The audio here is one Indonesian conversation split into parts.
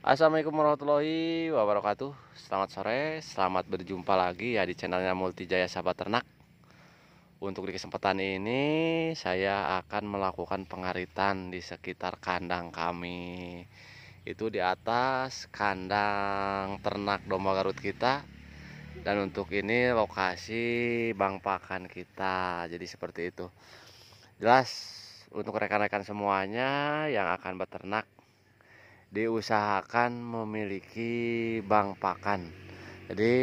Assalamualaikum warahmatullahi wabarakatuh. Selamat sore, selamat berjumpa lagi ya di channelnya Multijaya Sahabat Ternak. Untuk di kesempatan ini saya akan melakukan pengaritan di sekitar kandang kami. Itu di atas kandang ternak domba Garut kita. Dan untuk ini lokasi bang pakan kita. Jadi seperti itu. Jelas untuk rekan-rekan semuanya yang akan beternak, diusahakan memiliki bank pakan. Jadi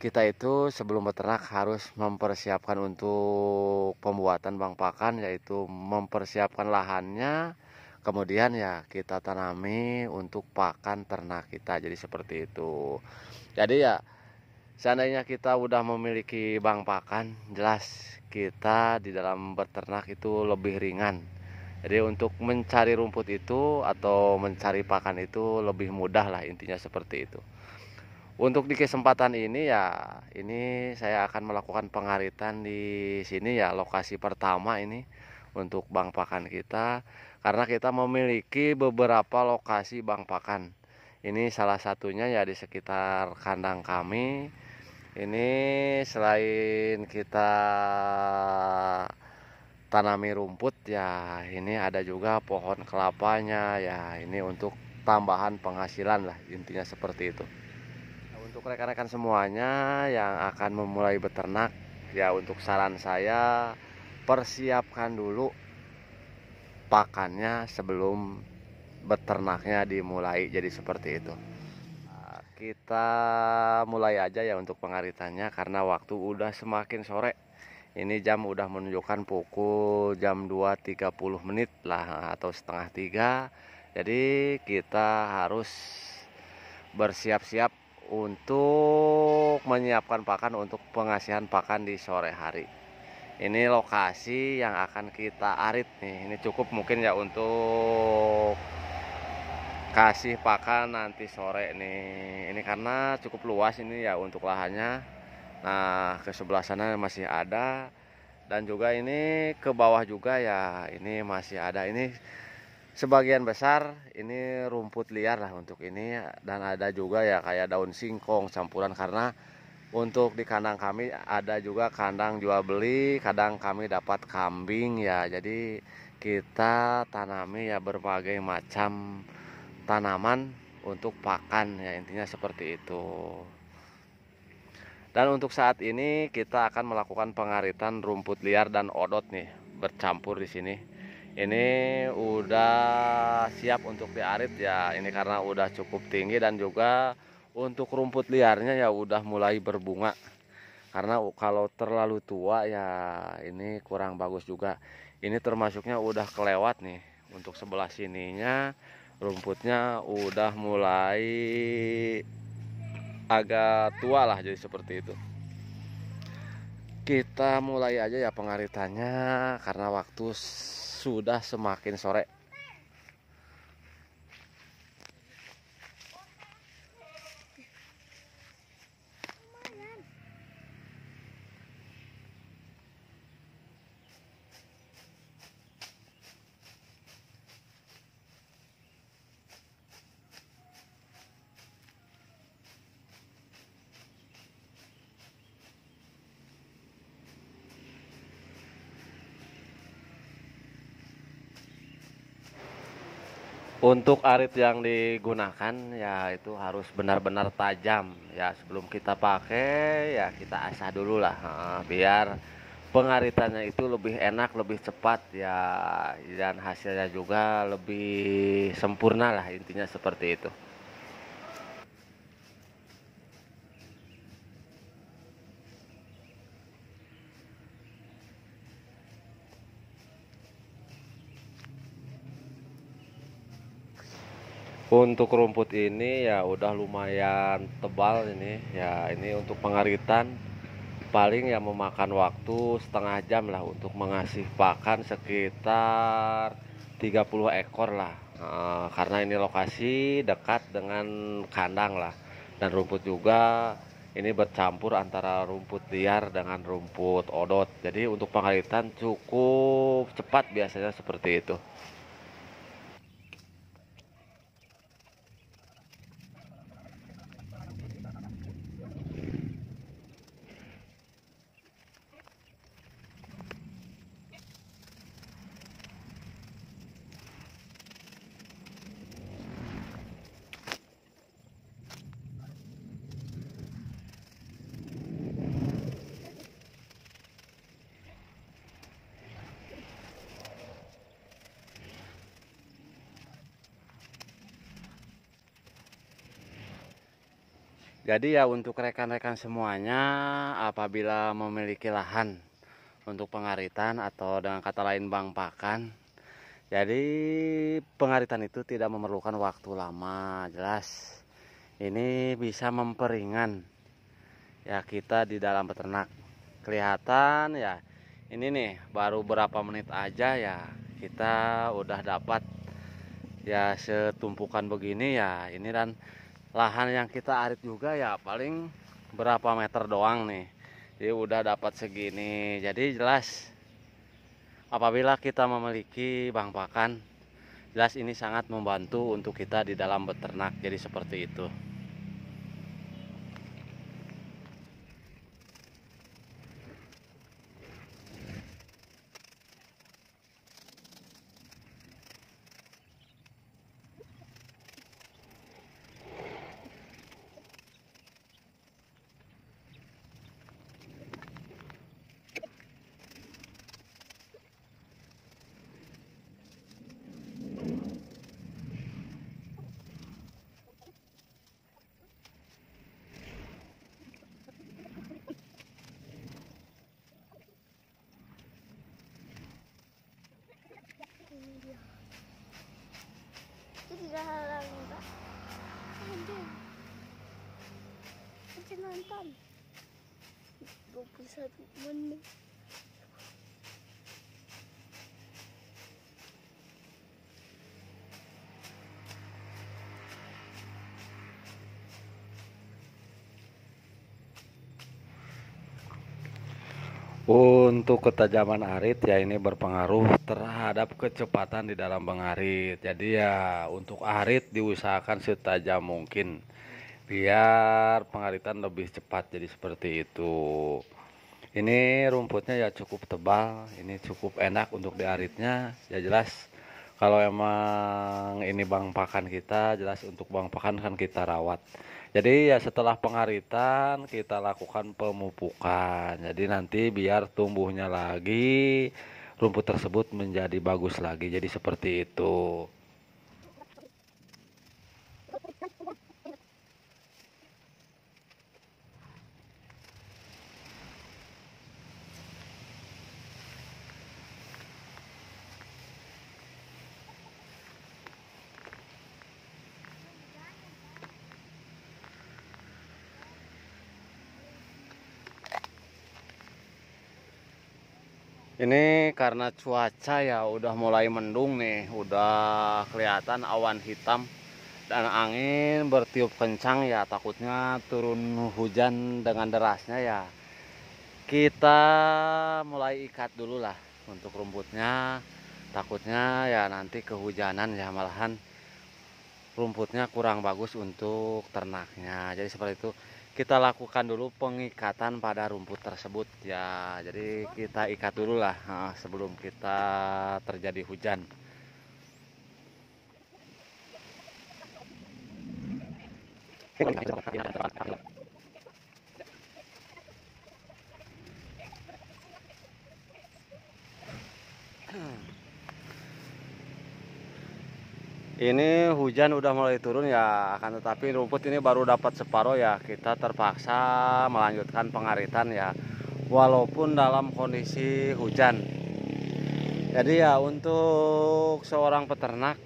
kita itu sebelum beternak harus mempersiapkan untuk pembuatan bank pakan, yaitu mempersiapkan lahannya, kemudian ya kita tanami untuk pakan ternak kita. Jadi seperti itu. Jadi ya seandainya kita udah memiliki bank pakan, jelas kita di dalam beternak itu lebih ringan. Jadi untuk mencari rumput itu atau mencari pakan itu lebih mudah lah, intinya seperti itu. Untuk di kesempatan ini ya, ini saya akan melakukan pengaritan di sini ya, lokasi pertama ini untuk bank pakan kita. Karena kita memiliki beberapa lokasi bank pakan. Ini salah satunya ya di sekitar kandang kami. Ini selain kita tanami rumput ya, ini ada juga pohon kelapanya ya, ini untuk tambahan penghasilan lah, intinya seperti itu. Nah, untuk rekan-rekan semuanya yang akan memulai beternak ya, untuk saran saya, persiapkan dulu pakannya sebelum beternaknya dimulai. Jadi seperti itu. Nah, kita mulai aja ya untuk pengaritannya karena waktu udah semakin sore. Ini jam udah menunjukkan pukul jam 2.30 lah atau setengah 3. Jadi kita harus bersiap-siap untuk menyiapkan pakan untuk pengasihan pakan di sore hari. Ini lokasi yang akan kita arit nih. Ini cukup mungkin ya untuk kasih pakan nanti sore nih. Ini karena cukup luas ini ya untuk lahannya. Nah, ke sebelah sana masih ada, dan juga ini ke bawah juga ya, ini masih ada. Ini sebagian besar ini rumput liar lah untuk ini, dan ada juga ya kayak daun singkong campuran, karena untuk di kandang kami ada juga kandang jual beli, kadang kami dapat kambing ya. Jadi kita tanami ya berbagai macam tanaman untuk pakan ya, intinya seperti itu. Dan untuk saat ini kita akan melakukan pengaritan rumput liar dan odot nih, bercampur di sini. Ini udah siap untuk diarit ya. Ini karena udah cukup tinggi, dan juga untuk rumput liarnya ya udah mulai berbunga. Karena kalau terlalu tua ya ini kurang bagus juga. Ini termasuknya udah kelewat nih. Untuk sebelah sininya rumputnya udah mulai agak tua lah, jadi seperti itu. Kita mulai aja ya pengaritannya karena waktu sudah semakin sore. Untuk arit yang digunakan ya itu harus benar-benar tajam ya. Sebelum kita pakai ya kita asah dulu lah, biar pengaritannya itu lebih enak, lebih cepat ya, dan hasilnya juga lebih sempurna lah, intinya seperti itu. Untuk rumput ini ya udah lumayan tebal ini ya. Ini untuk pengaritan paling ya memakan waktu setengah jam lah untuk mengasih pakan sekitar 30 ekor lah. Karena ini lokasi dekat dengan kandang lah, dan rumput juga ini bercampur antara rumput liar dengan rumput odot. Jadi untuk pengaritan cukup cepat biasanya seperti itu. Jadi ya untuk rekan-rekan semuanya, apabila memiliki lahan untuk pengaritan atau dengan kata lain bang pakan, jadi pengaritan itu tidak memerlukan waktu lama, jelas. Ini bisa memperingan ya kita di dalam peternak. Kelihatan ya, ini nih baru berapa menit aja ya kita udah dapat ya setumpukan begini ya. Ini dan lahan yang kita arit juga ya paling berapa meter doang nih. Jadi udah dapat segini. Jadi jelas apabila kita memiliki bang pakan, jelas ini sangat membantu untuk kita di dalam beternak. Jadi seperti itu. Itu tidak halangi Pak. Anjing. Anjing nonton 21 menit. Untuk ketajaman arit ya ini berpengaruh terhadap kecepatan di dalam mengarit. Jadi ya untuk arit diusahakan setajam mungkin biar pengaritan lebih cepat. Jadi seperti itu. Ini rumputnya ya cukup tebal, ini cukup enak untuk diaritnya. Ya jelas kalau emang ini bang pakan kita, jelas untuk bang pakan kan kita rawat. Jadi ya setelah pengaritan kita lakukan pemupukan. Jadi nanti biar tumbuhnya lagi rumput tersebut menjadi bagus lagi. Jadi seperti itu. Ini karena cuaca ya udah mulai mendung nih, udah kelihatan awan hitam dan angin bertiup kencang ya, takutnya turun hujan dengan derasnya ya. Kita mulai ikat dulu lah untuk rumputnya, takutnya ya nanti kehujanan ya, malahan rumputnya kurang bagus untuk ternaknya. Jadi seperti itu. Kita lakukan dulu pengikatan pada rumput tersebut ya. Jadi kita ikat dulu lah sebelum kita terjadi hujan. Ini hujan udah mulai turun ya, akan tetapi rumput ini baru dapat separuh ya. Kita terpaksa melanjutkan pengaritan ya, walaupun dalam kondisi hujan. Jadi ya untuk seorang peternak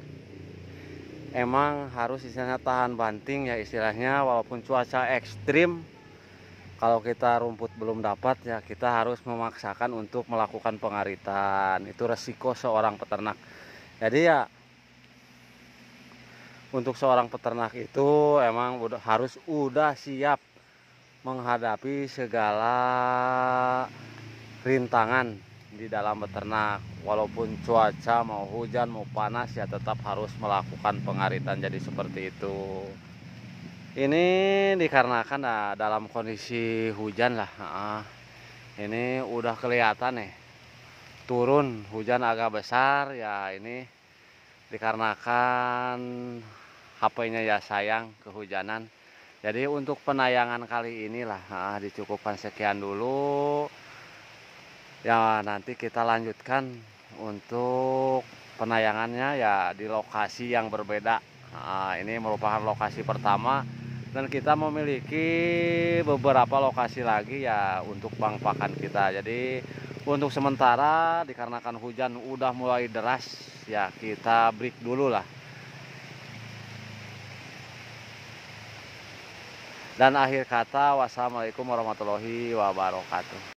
emang harus istilahnya tahan banting ya istilahnya, walaupun cuaca ekstrim. Kalau kita rumput belum dapat ya kita harus memaksakan untuk melakukan pengaritan. Itu resiko seorang peternak. Jadi ya untuk seorang peternak itu emang harus siap menghadapi segala rintangan di dalam beternak. Walaupun cuaca mau hujan mau panas ya tetap harus melakukan pengaritan. Jadi seperti itu. Ini dikarenakan dalam kondisi hujan lah. Ini udah kelihatan nih turun hujan agak besar ya, ini dikarenakan HP-nya ya sayang kehujanan. Jadi untuk penayangan kali inilah dicukupkan sekian dulu. Ya nanti kita lanjutkan untuk penayangannya ya di lokasi yang berbeda. Ini merupakan lokasi pertama Dan kita memiliki beberapa lokasi lagi ya untuk bank pakan kita. Jadi untuk sementara dikarenakan hujan udah mulai deras ya kita break dulu lah. Dan akhir kata, wassalamualaikum warahmatullahi wabarakatuh.